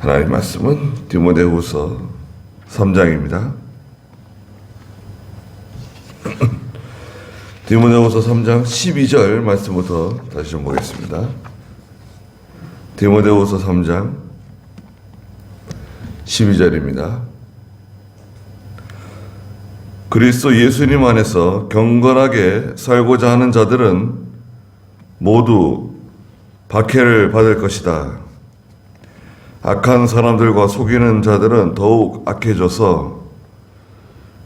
하나님 말씀은 디모데후서 3장입니다. 디모데후서 3장 12절 말씀부터 다시 좀 보겠습니다. 디모데후서 3장 12절입니다. 그리스도 예수님 안에서 경건하게 살고자 하는 자들은 모두 박해를 받을 것이다. 악한 사람들과 속이는 자들은 더욱 악해져서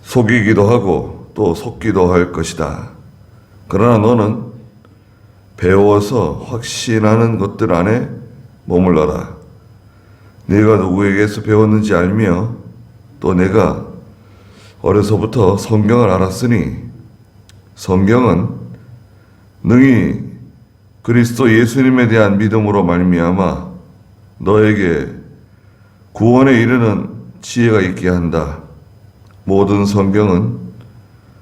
속이기도 하고 또 속기도 할 것이다. 그러나 너는 배워서 확신하는 것들 안에 머물러라. 네가 누구에게서 배웠는지 알며 또 내가 어려서부터 성경을 알았으니 성경은 능히 그리스도 예수님에 대한 믿음으로 말미암아 너에게 구원에 이르는 지혜가 있게 한다. 모든 성경은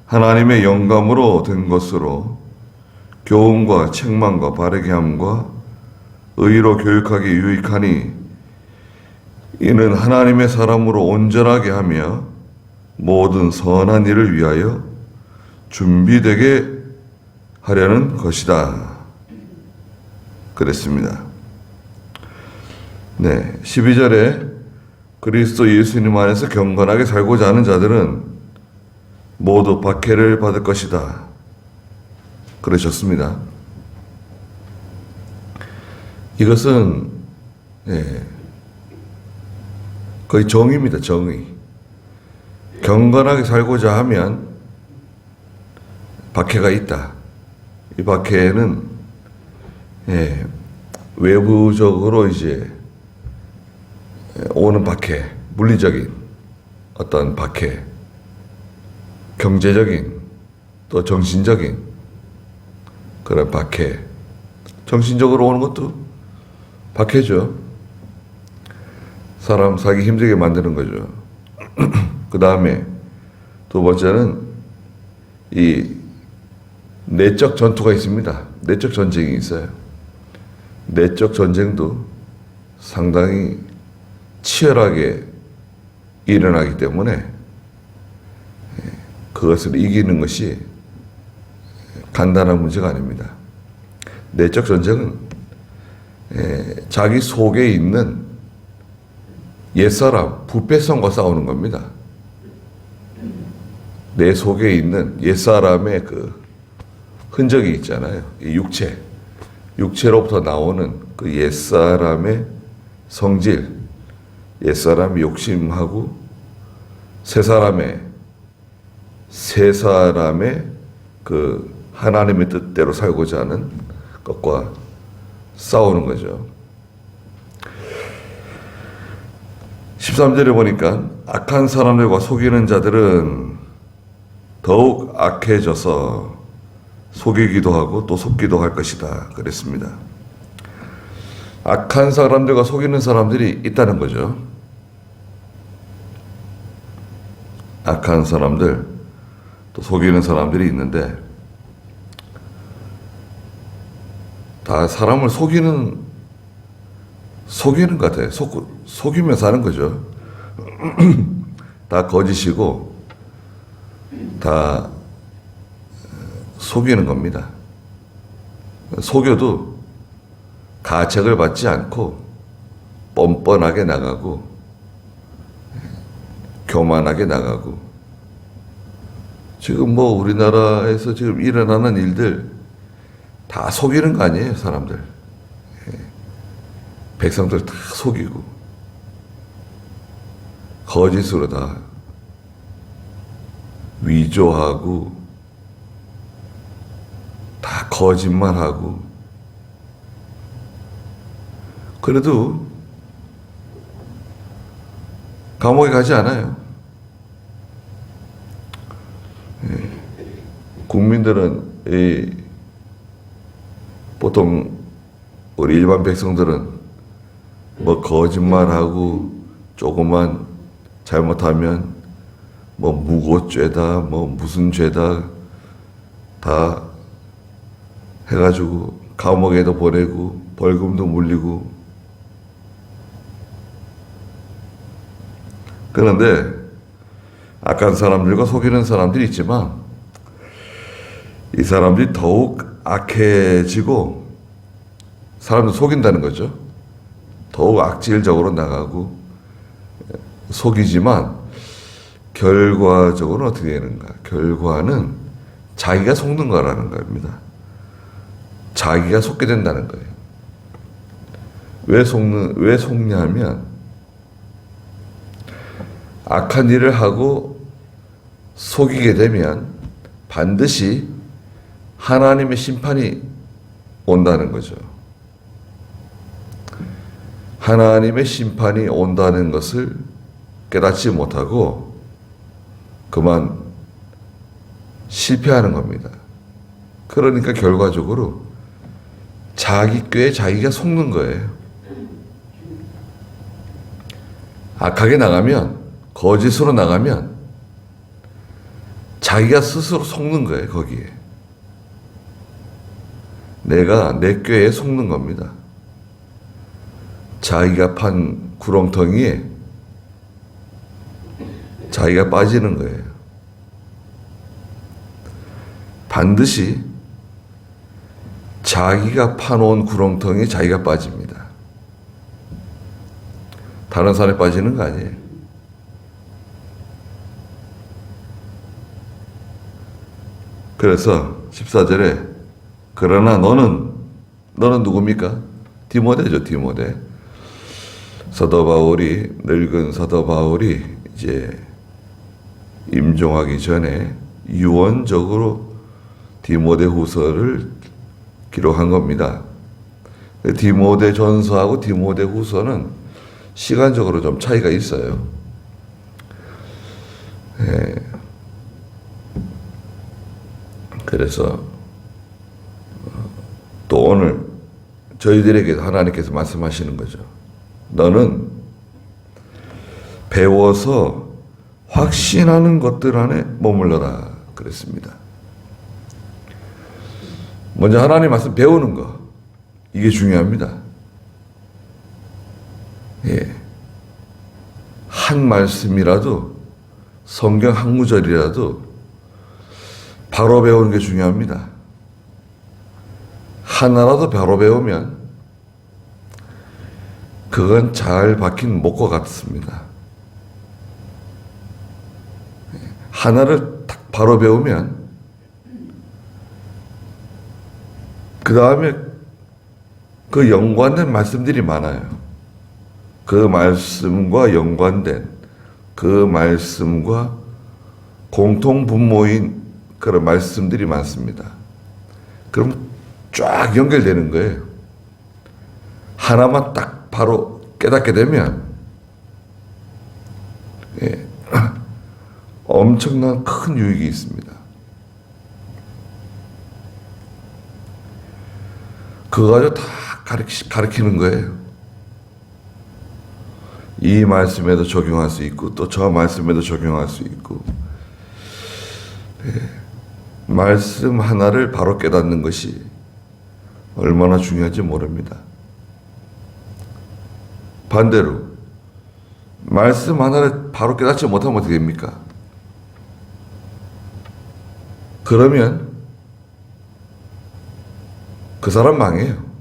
하나님의 영감으로 된 것으로 교훈과 책망과 바르게 함과 의로 교육하기 유익하니 이는 하나님의 사람으로 온전하게 하며 모든 선한 일을 위하여 준비되게 하려는 것이다. 그랬습니다. 네, 12절에 그리스도 예수님 안에서 경건하게 살고자 하는 자들은 모두 박해를 받을 것이다. 그러셨습니다. 이것은 거의 정의입니다. 정의. 경건하게 살고자 하면 박해가 있다. 이 박해는 외부적으로 이제 오는 박해, 물리적인 어떤 박해, 경제적인 또 정신적인 그런 박해, 정신적으로 오는 것도 박해죠. 사람 살기 힘들게 만드는 거죠. 그 다음에 두 번째는 이 내적 전투가 있습니다. 내적 전쟁이 있어요. 내적 전쟁도 상당히 치열하게 일어나기 때문에 그것을 이기는 것이 간단한 문제가 아닙니다. 내적 전쟁은 자기 속에 있는 옛사람, 부패성과 싸우는 겁니다. 내 속에 있는 옛사람의 그 흔적이 있잖아요. 이 육체로부터 나오는 그 옛사람의 성질, 옛사람이 욕심하고 새 사람의 그 하나님의 뜻대로 살고자 하는 것과 싸우는 거죠. 13절에 보니까 악한 사람들과 속이는 자들은 더욱 악해져서 속이기도 하고 또 속기도 할 것이다. 그랬습니다. 악한 사람들과 속이는 사람들이 있다는 거죠. 악한 사람들, 또 속이는 사람들이 있는데 다 사람을 속이는 것 같아요. 속이면서 하는 거죠. 다 거짓이고 다 속이는 겁니다. 속여도 가책을 받지 않고 뻔뻔하게 나가고 교만하게 나가고 지금 뭐 우리나라에서 지금 일어나는 일들 다 속이는 거 아니에요, 사람들. 백성들 다 속이고 거짓으로 다 위조하고 다 거짓말하고 그래도 감옥에 가지 않아요. 국민들은 보통 우리 일반 백성들은 뭐 거짓말하고 조금만 잘못하면 뭐 무고죄다, 뭐 무슨 죄다 다 해가지고 감옥에도 보내고 벌금도 물리고 그런데 악한 사람들과 속이는 사람들이 있지만 이 사람들이 더욱 악해지고 사람들 속인다는 거죠. 더욱 악질적으로 나가고 속이지만 결과적으로 어떻게 되는가? 결과는 자기가 속는 거라는 겁니다. 자기가 속게 된다는 거예요. 왜 속냐면 악한 일을 하고 속이게 되면 반드시 하나님의 심판이 온다는 거죠. 하나님의 심판이 온다는 것을 깨닫지 못하고 그만 실패하는 겁니다. 그러니까 결과적으로 자기 꾀에 자기가 속는 거예요. 악하게 나가면, 거짓으로 나가면 자기가 스스로 속는 거예요, 거기에. 내가 내 꾀에 속는 겁니다. 자기가 판 구렁텅이에 자기가 빠지는 거예요. 반드시 자기가 파놓은 구렁텅이에 자기가 빠집니다. 다른 사람이 빠지는 거 아니에요. 그래서 14절에 그러나 너는 누굽니까? 디모데죠, 디모데. 사도 바울이, 늙은 사도 바울이 이제 임종하기 전에 유언적으로 디모데 후서를 기록한 겁니다. 디모데 전서하고 디모데 후서는 시간적으로 좀 차이가 있어요. 그래서 또 오늘 저희들에게 하나님께서 말씀하시는 거죠. 너는 배워서 확신하는 것들 안에 머물러라 그랬습니다. 먼저 하나님 말씀 배우는 거, 이게 중요합니다. 예. 한 말씀이라도, 성경 한 구절이라도 바로 배우는 게 중요합니다. 하나라도 바로 배우면 그건 잘 박힌 목과 같습니다. 하나를 딱 바로 배우면 그 다음에 그 연관된 말씀들이 많아요. 그 말씀과 연관된, 그 말씀과 공통 분모인 그런 말씀들이 많습니다. 그럼 쫙 연결되는 거예요. 하나만 딱 바로 깨닫게 되면 엄청난 큰 유익이 있습니다. 그거 가지고 다 가르치는 거예요. 이 말씀에도 적용할 수 있고 또 저 말씀에도 적용할 수 있고, 말씀 하나를 바로 깨닫는 것이 얼마나 중요한지 모릅니다. 반대로 말씀 하나를 바로 깨닫지 못하면 어떻게 됩니까? 그러면 그 사람 망해요.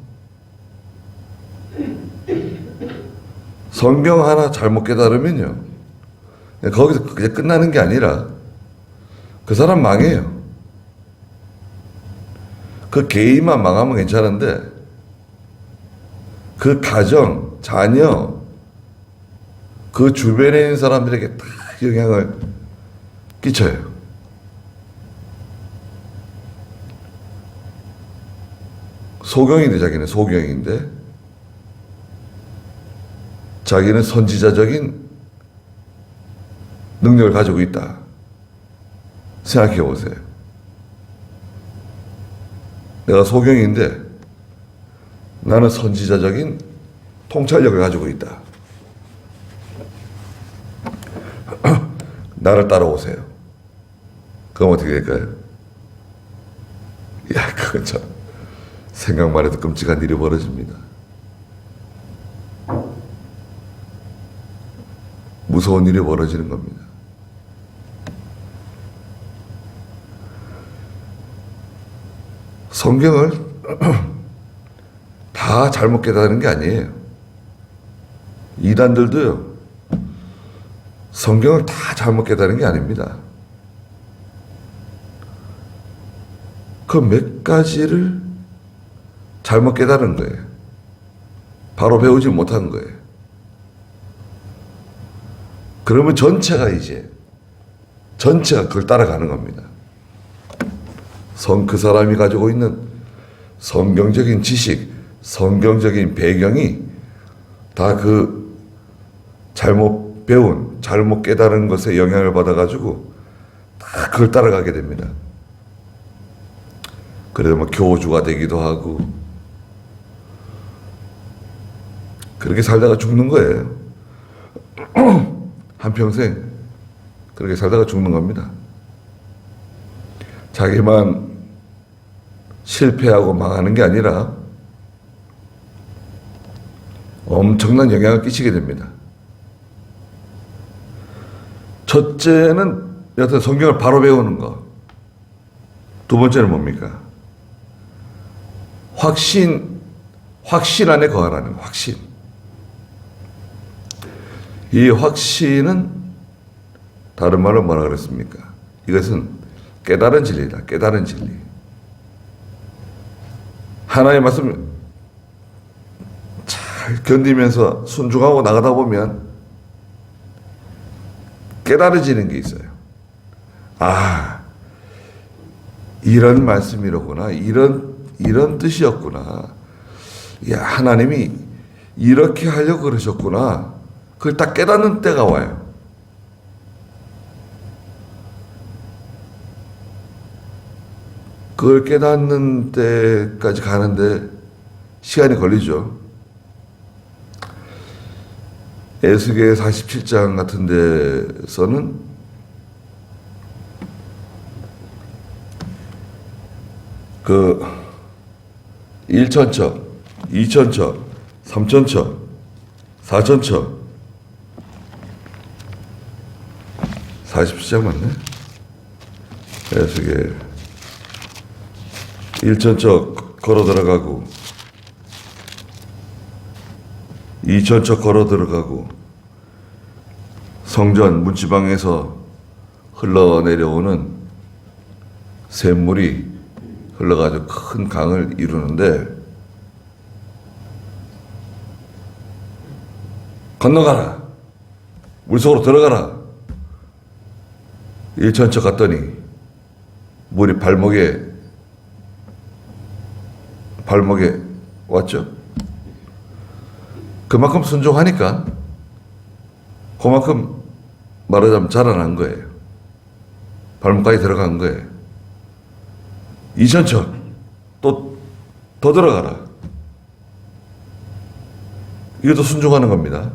성경 하나 잘못 깨달으면요, 거기서 그냥 끝나는 게 아니라 그 사람 망해요. 그 개인만 망하면 괜찮은데 그 가정, 자녀, 그 주변에 있는 사람들에게 다 영향을 끼쳐요. 소경인데, 자기는 소경인데 자기는 선지자적인 능력을 가지고 있다. 생각해 보세요. 내가 소경인데 나는 선지자적인 통찰력을 가지고 있다. 나를 따라오세요. 그럼 어떻게 될까요? 야, 그건 참 생각만 해도 끔찍한 일이 벌어집니다. 무서운 일이 벌어지는 겁니다. 성경을 다 잘못 깨달은 게 아니에요. 이단들도요, 성경을 다 잘못 깨달은 게 아닙니다. 그 몇 가지를 잘못 깨달은 거예요. 바로 배우지 못한 거예요. 그러면 전체가 그걸 따라가는 겁니다. 그 사람이 가지고 있는 성경적인 지식, 성경적인 배경이 다 그 잘못 배운, 잘못 깨달은 것에 영향을 받아가지고 다 그걸 따라가게 됩니다. 그래서 뭐 교주가 되기도 하고, 그렇게 살다가 죽는 거예요. 한평생 그렇게 살다가 죽는 겁니다. 자기만 실패하고 망하는 게 아니라 엄청난 영향을 끼치게 됩니다. 첫째는 여튼 성경을 바로 배우는 거. 두 번째는 뭡니까? 확신 안에 거하라는 거, 확신. 이 확신은 다른 말로 뭐라 그랬습니까? 이것은 깨달은 진리다. 깨달은 진리. 하나님의 말씀 잘 견디면서 순종하고 나가다 보면 깨달아지는 게 있어요. 아, 이런 말씀이로구나. 이런 뜻이었구나. 야, 하나님이 이렇게 하려고 그러셨구나. 그걸 딱 깨닫는 때가 와요. 그걸 깨닫는 때까지 가는데 시간이 걸리죠. 에스겔 47장 같은 데서는 그 1천척, 2천척, 3천척, 4천척 47장 맞네? 에스겔 1천척 걸어 들어가고 2천척 걸어 들어가고 성전 문지방에서 흘러내려오는 샘물이 흘러가지고 큰 강을 이루는데 건너가라, 물속으로 들어가라. 1천척 갔더니 물이 발목에 왔죠. 그만큼 순종하니까 그만큼 말하자면 자라난 거예요. 발목까지 들어간 거예요. 2천척 또 더 들어가라. 이것도 순종하는 겁니다.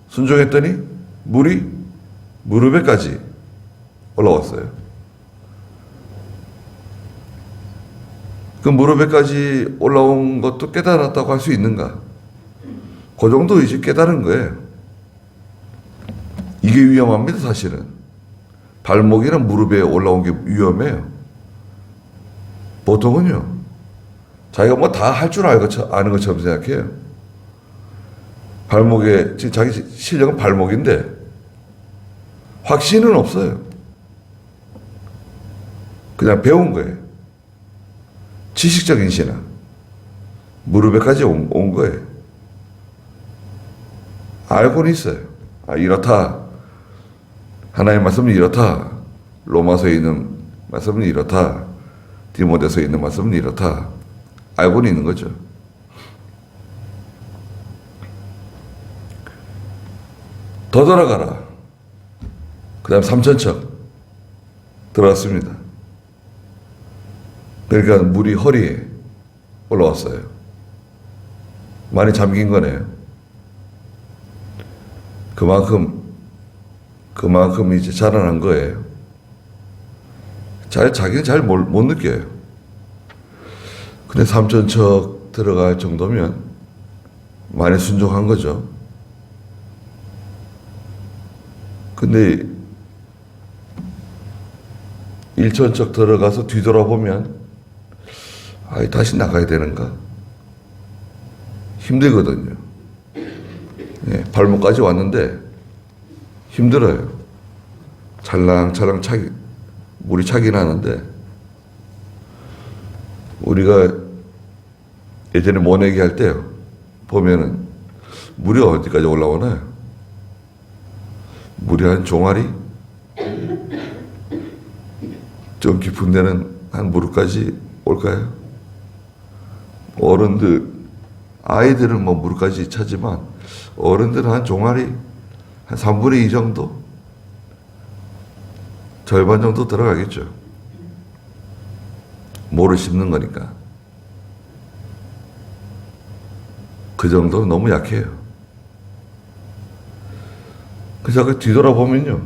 순종했더니 물이 무릎에까지 올라왔어요. 그 무릎에까지 올라온 것도 깨달았다고 할 수 있는가? 그 정도 이제 깨달은 거예요. 이게 위험합니다, 사실은. 발목이나 무릎에 올라온 게 위험해요. 보통은요, 자기가 뭐 다 할 줄 아는 것처럼 생각해요. 발목에, 지금 자기 실력은 발목인데, 확신은 없어요. 그냥 배운 거예요. 지식적인 신앙. 무릎에까지 온 거예요. 알고는 있어요. 아, 이렇다. 하나님의 말씀은 이렇다. 로마서에 있는 말씀은 이렇다. 디모데서에 있는 말씀은 이렇다. 알고는 있는 거죠. 더 들어가라. 그 다음 3천척 들어갔습니다. 그러니까 물이 허리에 올라왔어요. 많이 잠긴 거네요. 그만큼 이제 자라난 거예요. 자기는 잘 못 느껴요. 근데 3천척 들어갈 정도면 많이 순종한 거죠. 근데 일천척 들어가서 뒤돌아보면 다시 나가야 되는가? 힘들거든요. 예, 발목까지 왔는데 힘들어요. 찰랑찰랑 물이 차긴 하는데, 우리가 예전에 모내기 할 때요, 보면은 물이 어디까지 올라오나요? 물이 한 종아리? 좀 깊은 데는 한 무릎까지 올까요? 아이들은 뭐 무릎까지 차지만, 어른들은 한 종아리, 한 3분의 2 정도? 절반 정도 들어가겠죠. 모를 씹는 거니까. 그 정도는 너무 약해요. 그래서 그 뒤돌아보면요,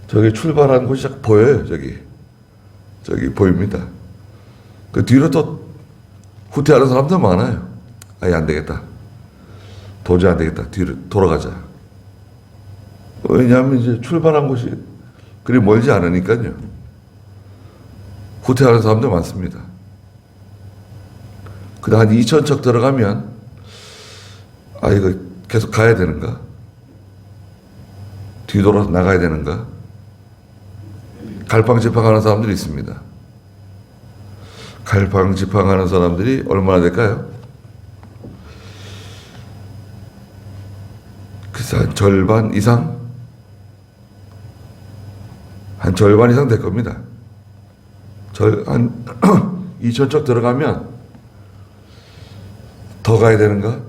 저기 출발한 곳이 딱 보여요. 저기 보입니다. 그 뒤로 또 후퇴하는 사람들 많아요. 안 되겠다. 도저히 안 되겠다. 뒤로 돌아가자. 왜냐하면 이제 출발한 곳이 그리 멀지 않으니까요. 후퇴하는 사람들 많습니다. 근데 한 2,000척 들어가면, 이거 계속 가야 되는가? 뒤돌아서 나가야 되는가? 갈팡질팡하는 사람들이 있습니다. 갈팡질팡하는 사람들이 얼마나 될까요? 글쎄, 한 절반 이상 될 겁니다. 한 2,000척 들어가면 더 가야 되는가?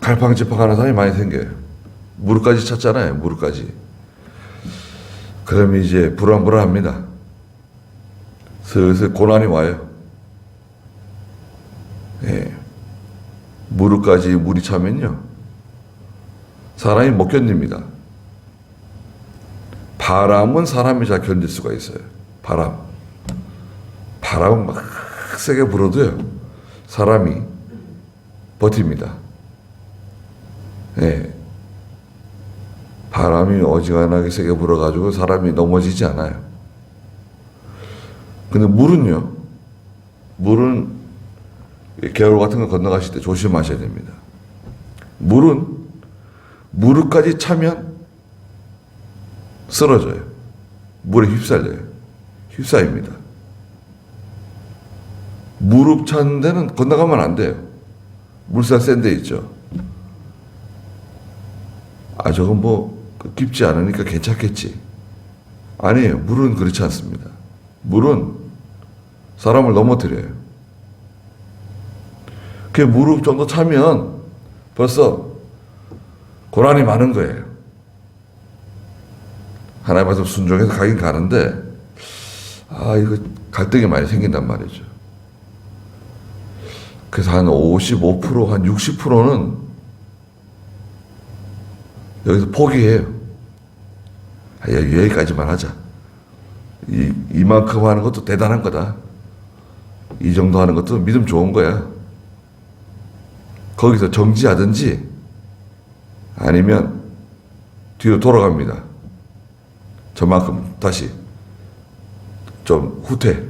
갈팡질팡하는 사람이 많이 생겨요. 무릎까지 찼잖아요. 무릎까지. 그러면 이제 불안불안합니다. 슬슬 고난이 와요. 예. 무릎까지 물이 차면요, 사람이 못 견딥니다. 바람은 사람이 잘 견딜 수가 있어요. 바람은 막 세게 불어도요, 사람이 버팁니다. 예. 바람이 어지간하게 세게 불어가지고 사람이 넘어지지 않아요. 근데 물은 겨울 같은 거 건너가실 때 조심하셔야 됩니다. 물은 무릎까지 차면 쓰러져요. 물에 휩싸입니다. 무릎 찬 데는 건너가면 안 돼요. 물살 센 데 있죠. 저건 뭐 깊지 않으니까 괜찮겠지. 아니에요. 물은 그렇지 않습니다. 물은 사람을 넘어뜨려요. 그 무릎 정도 차면 벌써 고난이 많은 거예요. 하나님 말씀 순종해서 가긴 가는데, 이거 갈등이 많이 생긴단 말이죠. 그래서 한 55%, 한 60%는 여기서 포기해요. 여기까지만 하자. 이만큼 하는 것도 대단한 거다. 이 정도 하는 것도 믿음 좋은 거야. 거기서 정지하든지 아니면 뒤로 돌아갑니다. 저만큼 다시 좀 후퇴.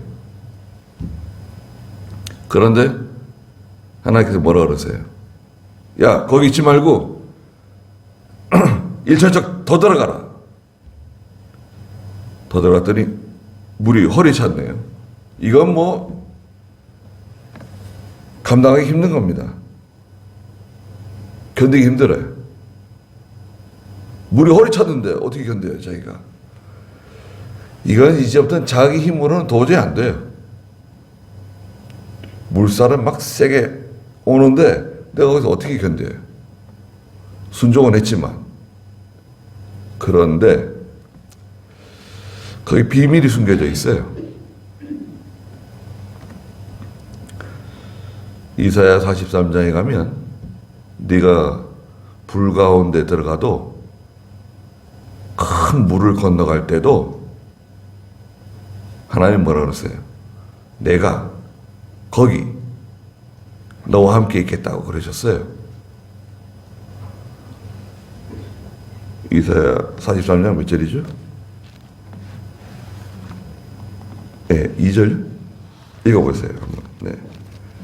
그런데 하나님께서 뭐라 그러세요? 야, 거기 있지 말고 1천척 더 들어가라. 더 들어갔더니 물이 허리 찼네요. 이건 뭐 감당하기 힘든 겁니다. 견디기 힘들어요. 물이 허리 찼는데 어떻게 견뎌요, 자기가? 이건 이제부터는 자기 힘으로는 도저히 안 돼요. 물살은 막 세게 오는데 내가 거기서 어떻게 견뎌요? 순종은 했지만. 그런데 거기 비밀이 숨겨져 있어요. 이사야 43장에 가면 네가 불 가운데 들어가도 큰 물을 건너갈 때도 하나님 뭐라 그러세요? 내가 거기 너와 함께 있겠다고 그러셨어요. 이사야 43장 몇 절이죠? 네, 2절 읽어보세요. 한번. 네.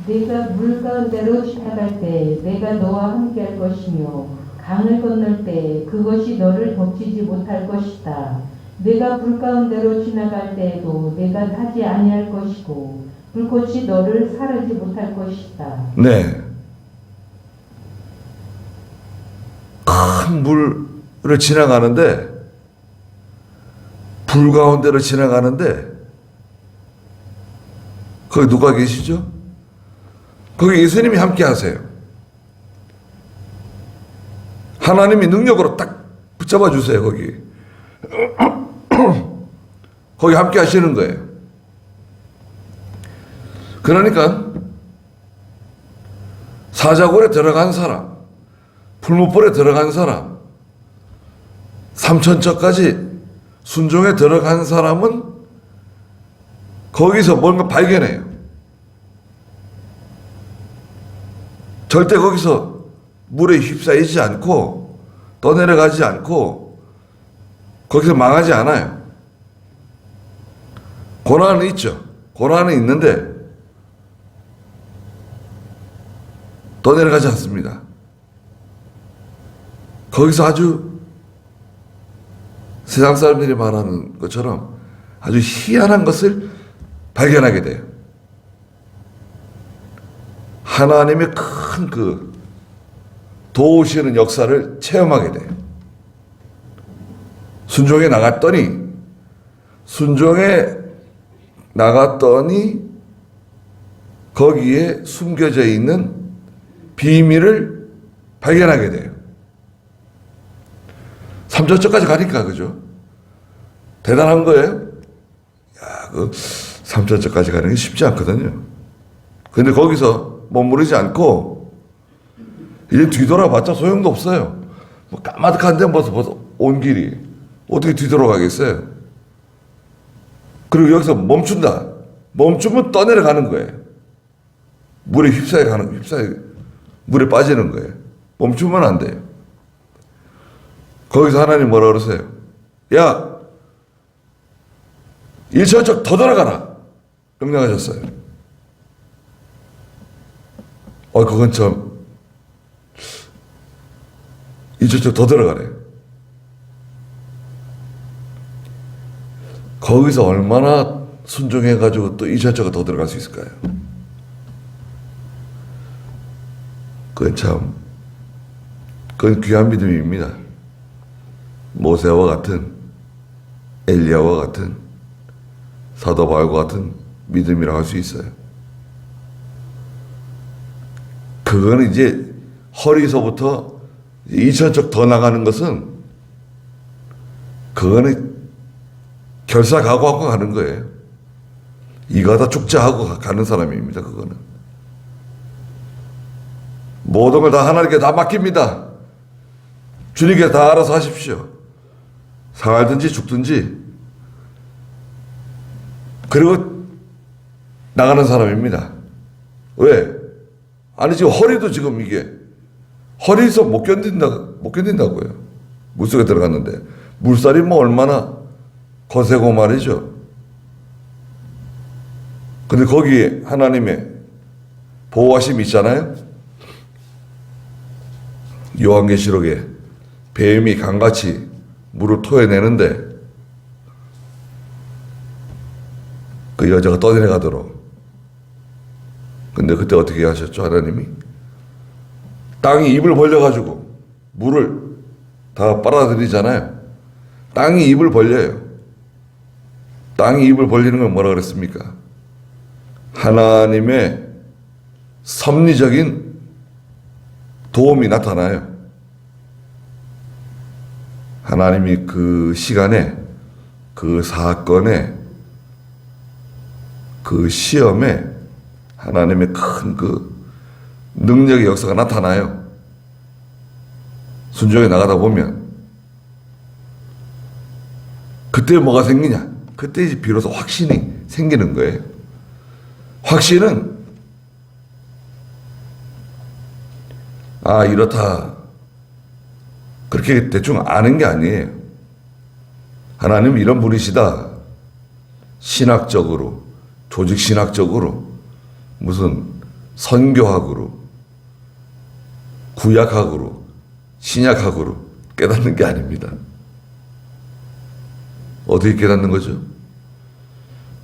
네가 물 가운데로 지나갈 때 내가 너와 함께할 것이며 강을 건널 때 그것이 너를 덮치지 못할 것이다. 내가 불 가운데로 지나갈 때에도 내가 타지 아니할 것이고 불꽃이 너를 사르지 못할 것이다. 네. 큰 물을 지나가는데, 불 가운데로 지나가는데, 거기 누가 계시죠? 거기 예수님이 함께 하세요. 하나님이 능력으로 딱 붙잡아 주세요, 거기. 거기 함께 하시는 거예요. 그러니까 사자굴에 들어간 사람, 풀무불에 들어간 사람, 삼천처까지 순종에 들어간 사람은 거기서 뭔가 발견해요. 절대 거기서 물에 휩싸이지 않고 떠내려가지 않고 거기서 망하지 않아요. 고난은 있죠. 고난은 있는데 떠내려가지 않습니다. 거기서 아주 세상 사람들이 말하는 것처럼 아주 희한한 것을 발견하게 돼요. 하나님의 큰 그 도우시는 역사를 체험하게 돼요. 순종에 나갔더니 거기에 숨겨져 있는 비밀을 발견하게 돼요. 삼천처까지 가니까, 그죠? 대단한 거예요. 야, 그 삼천처까지 가는 게 쉽지 않거든요. 근데 거기서 머무르지 않고 이제 뒤돌아봤자 소용도 없어요. 뭐 까마득한데 벌써 온 길이 어떻게 뒤돌아가겠어요? 그리고 여기서 멈춘다. 멈추면 떠내려가는 거예요. 물에 물에 빠지는 거예요. 멈추면 안 돼요. 거기서 하나님 뭐라 그러세요? 야, 일천척 더 들어가라. 명령하셨어요. 그건 참, 일천척 더 들어가래. 거기서 얼마나 순종해가지고 또 일천척을 더 들어갈 수 있을까요? 그건 귀한 믿음입니다. 모세와 같은, 엘리야와 같은, 사도 바울과 같은 믿음이라고 할 수 있어요. 그거는 이제 허리서부터 2천척 더 나가는 것은 그거는 결사각오하고 가는 거예요. 이거 다 죽자 하고 가는 사람입니다. 그거는 모든 걸 다 하나님께 다 맡깁니다. 주님께 다 알아서 하십시오. 살든지 죽든지. 그리고 나가는 사람입니다. 왜? 아니 지금 허리도 지금 이게 허리에서 못 견딘다고요. 물속에 들어갔는데 물살이 뭐 얼마나 거세고 말이죠. 근데 거기에 하나님의 보호하심이 있잖아요. 요한계시록에 뱀이 강같이 물을 토해내는데 그 여자가 떠내려가도록. 근데 그때 어떻게 하셨죠? 하나님이 땅이 입을 벌려가지고 물을 다 빨아들이잖아요. 땅이 입을 벌려요. 땅이 입을 벌리는 건 뭐라 그랬습니까? 하나님의 섭리적인 도움이 나타나요. 하나님이 그 시간에, 그 사건에, 그 시험에 하나님의 큰 그 능력의 역사가 나타나요. 순종에 나가다 보면. 그때 뭐가 생기냐? 그때 이제 비로소 확신이 생기는 거예요. 확신은 이렇다. 그렇게 대충 아는 게 아니에요. 하나님 이런 분이시다. 신학적으로, 조직 신학적으로, 무슨 선교학으로, 구약학으로, 신약학으로 깨닫는 게 아닙니다. 어떻게 깨닫는 거죠?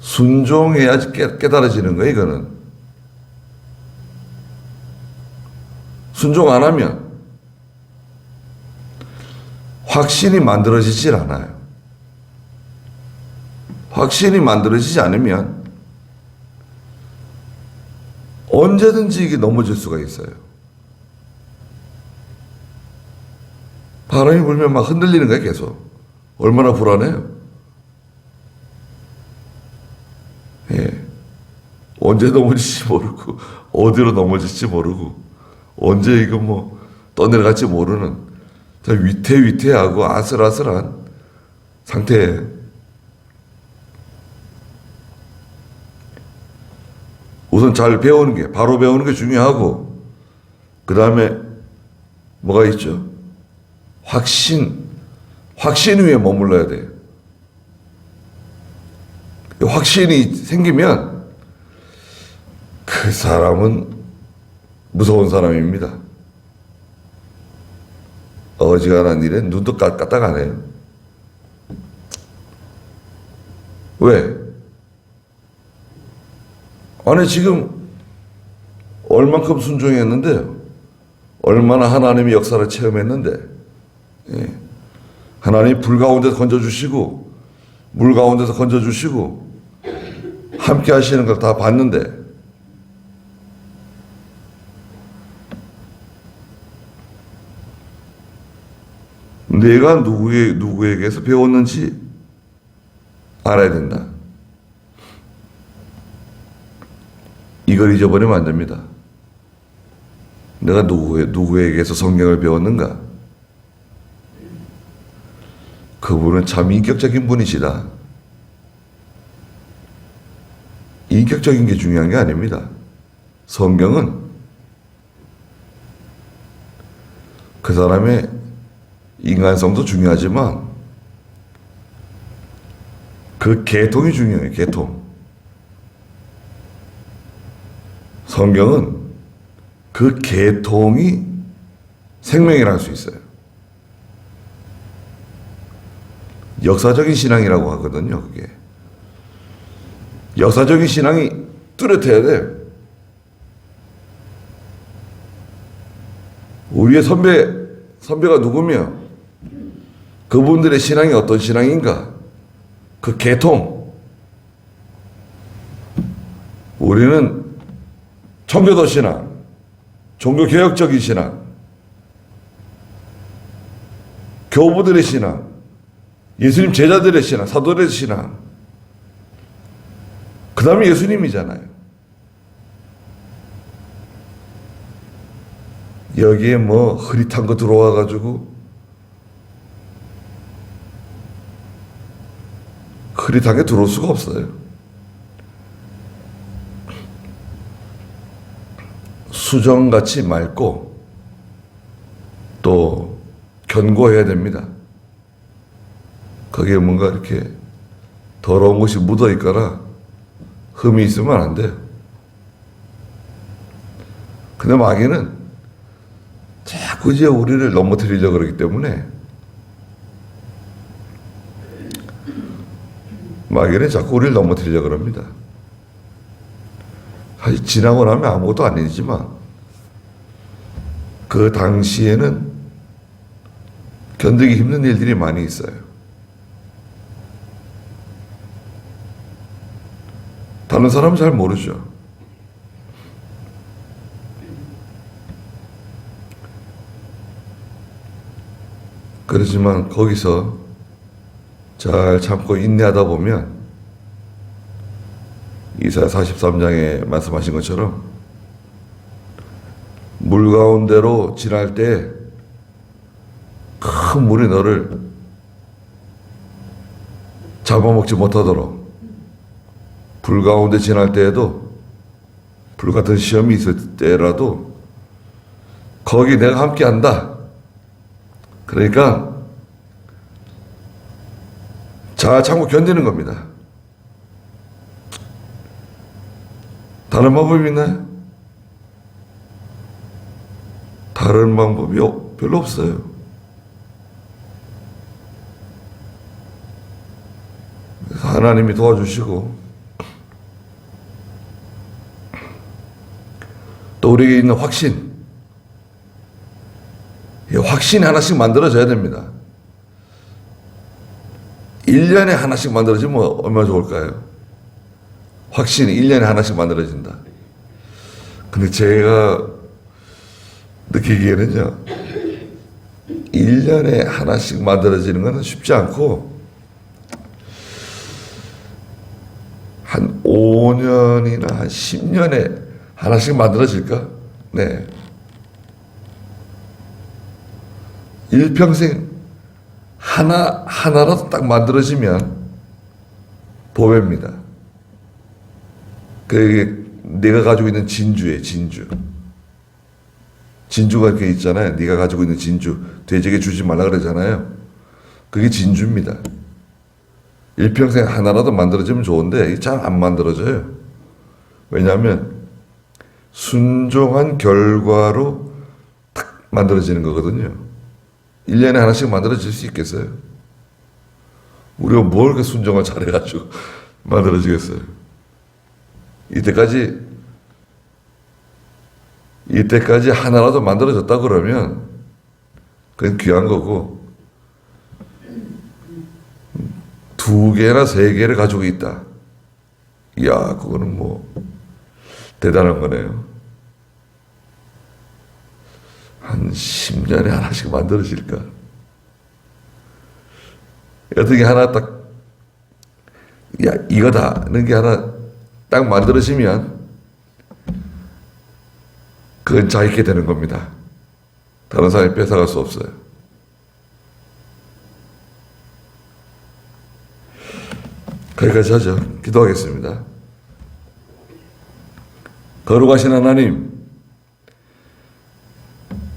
순종해야지 깨달아지는 거예요, 이거는. 순종 안 하면 확신이 만들어지질 않아요. 확신이 만들어지지 않으면 언제든지 이게 넘어질 수가 있어요. 바람이 불면 막 흔들리는 거예요, 계속. 얼마나 불안해요. 예. 언제 넘어질지 모르고, 어디로 넘어질지 모르고, 언제 이거 뭐 떠내려갈지 모르는 위태위태하고 아슬아슬한 상태에 우선 잘 배우는 게, 바로 배우는 게 중요하고, 그 다음에 뭐가 있죠? 확신 위에 머물러야 돼요. 확신이 생기면 그 사람은 무서운 사람입니다. 어지간한 일에 눈도 까딱 안 해요. 왜? 아니 지금 얼만큼 순종했는데, 얼마나 하나님의 역사를 체험했는데, 예. 하나님 불 가운데서 건져주시고 물 가운데서 건져주시고 함께 하시는 걸 다 봤는데, 내가 누구에게서 배웠는지 알아야 된다. 이걸 잊어버리면 안 됩니다. 내가 누구에게서 성경을 배웠는가? 그분은 참 인격적인 분이시다. 인격적인 게 중요한 게 아닙니다. 성경은 그 사람의 인간성도 중요하지만 그 계통이 중요해요. 계통. 성경은 그 계통이 생명이라 할 수 있어요. 역사적인 신앙이라고 하거든요, 그게. 역사적인 신앙이 뚜렷해야 돼요. 우리의 선배가 누구며 그분들의 신앙이 어떤 신앙인가? 그 계통. 우리는 청교도 신앙, 종교개혁적인 신앙, 교부들의 신앙, 예수님 제자들의 신앙, 사도들의 신앙, 그 다음에 예수님이잖아요. 여기에 뭐 흐릿한 거 들어와가지고 흐릿하게 들어올 수가 없어요. 수정같이 맑고 또 견고해야 됩니다. 거기에 뭔가 이렇게 더러운 것이 묻어 있거나 흠이 있으면 안 돼요. 근데 마귀는 자꾸 이제 우리를 넘어뜨리려고 그러기 때문에 마귀는 자꾸 우리를 넘어뜨리려고 합니다. 사실 지나고 나면 아무것도 아니지만 그 당시에는 견디기 힘든 일들이 많이 있어요. 다른 사람은 잘 모르죠. 그렇지만 거기서 잘 참고 인내하다 보면 이사야 43장에 말씀하신 것처럼 물 가운데로 지날 때 큰 물이 너를 잡아먹지 못하도록, 불 가운데 지날 때에도 불같은 시험이 있을 때라도 거기 내가 함께 한다. 그러니까 잘 참고 견디는 겁니다. 다른 방법이 있나요? 다른 방법이 별로 없어요. 그래서 하나님이 도와주시고 또 우리에게 있는 확신, 이 확신이 하나씩 만들어져야 됩니다. 1년에 하나씩 만들어지면 얼마나 좋을까요? 확신이 1년에 하나씩 만들어진다. 근데 제가 느끼기에는요, 1년에 하나씩 만들어지는 것은 쉽지 않고, 한 5년이나 한 10년에 하나씩 만들어질까? 네. 일평생 하나라도 딱 만들어지면 보배입니다. 그게 내가 가지고 있는 진주예요, 진주. 진주가 이렇게 있잖아요. 네가 가지고 있는 진주. 돼지에게 주지 말라 그러잖아요. 그게 진주입니다. 일평생 하나라도 만들어지면 좋은데 이게 잘 안 만들어져요. 왜냐하면 순종한 결과로 딱 만들어지는 거거든요. 1년에 하나씩 만들어질 수 있겠어요? 우리가 뭘 그 순종을 잘해가지고 만들어지겠어요? 이때까지 하나라도 만들어졌다 그러면 그건 귀한 거고, 2개나 3개를 가지고 있다. 이야, 그거는 뭐 대단한 거네요. 한 10년에 하나씩 만들어질까? 어떻게 하나 딱, 야, 이거다. 하는 게 하나 딱 만들어지면 그건 자기게 되는 겁니다. 다른 사람이 뺏어갈 수 없어요. 거기까지 하죠. 기도하겠습니다. 거룩하신 하나님,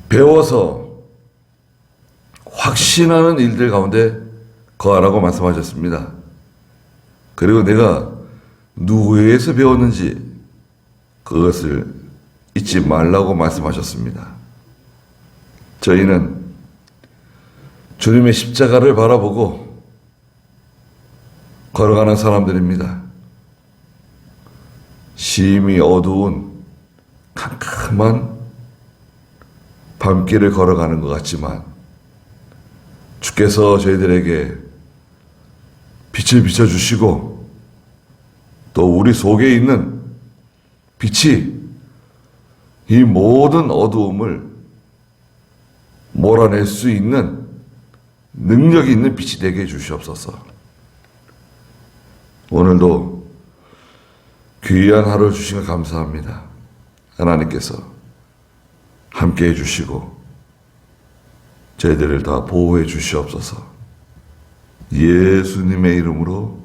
배워서 확신하는 일들 가운데 거하라고 말씀하셨습니다. 그리고 내가 누구에게서 배웠는지 그것을 잊지 말라고 말씀하셨습니다. 저희는 주님의 십자가를 바라보고 걸어가는 사람들입니다. 심히 어두운 캄캄한 밤길을 걸어가는 것 같지만 주께서 저희들에게 빛을 비춰주시고 또 우리 속에 있는 빛이 이 모든 어두움을 몰아낼 수 있는 능력이 있는 빛이 되게 해주시옵소서. 오늘도 귀한 하루를 주신 것 감사합니다. 하나님께서 함께 해주시고 저희들을 다 보호해 주시옵소서. 예수님의 이름으로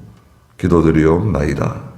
기도드리옵나이다.